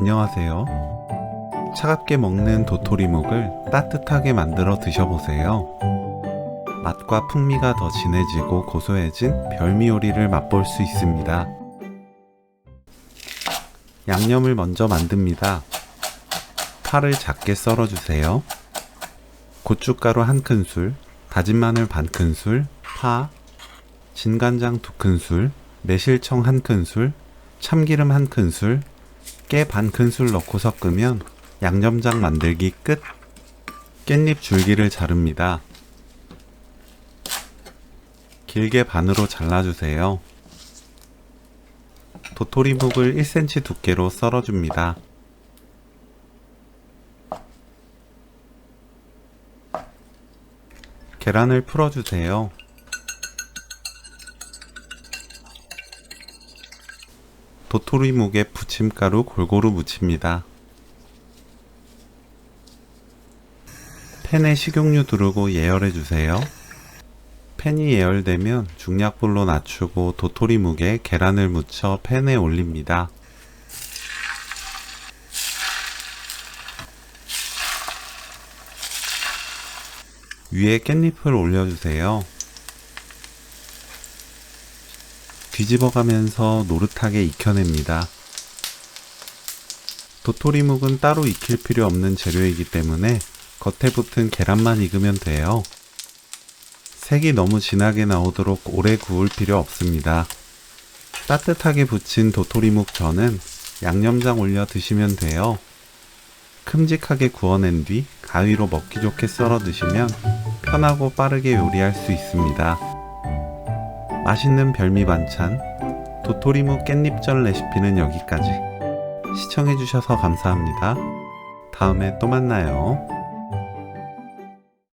안녕하세요. 차갑게 먹는 도토리묵을 따뜻하게 만들어 드셔보세요. 맛과 풍미가 더 진해지고 고소해진 별미 요리를 맛볼 수 있습니다. 양념을 먼저 만듭니다. 파를 작게 썰어주세요. 고춧가루 1큰술, 다진 마늘 반큰술, 파, 진간장 2큰술, 매실청 1큰술, 참기름 1큰술, 깨 반큰술 넣고 섞으면 양념장 만들기 끝! 깻잎 줄기를 자릅니다. 길게 반으로 잘라주세요. 도토리묵을 1cm 두께로 썰어줍니다. 계란을 풀어주세요. 도토리묵에 부침가루 골고루 묻힙니다. 팬에 식용유 두르고 예열해주세요. 팬이 예열되면 중약불로 낮추고 도토리묵에 계란을 묻혀 팬에 올립니다. 위에 깻잎을 올려주세요. 뒤집어가면서 노릇하게 익혀냅니다. 도토리묵은 따로 익힐 필요 없는 재료이기 때문에 겉에 붙은 계란만 익으면 돼요. 색이 너무 진하게 나오도록 오래 구울 필요 없습니다. 따뜻하게 부친 도토리묵 전은 양념장 올려 드시면 돼요. 큼직하게 구워낸 뒤 가위로 먹기 좋게 썰어 드시면 편하고 빠르게 요리할 수 있습니다. 맛있는 별미 반찬 도토리묵 깻잎전 레시피는 여기까지. 시청해주셔서 감사합니다. 다음에 또 만나요.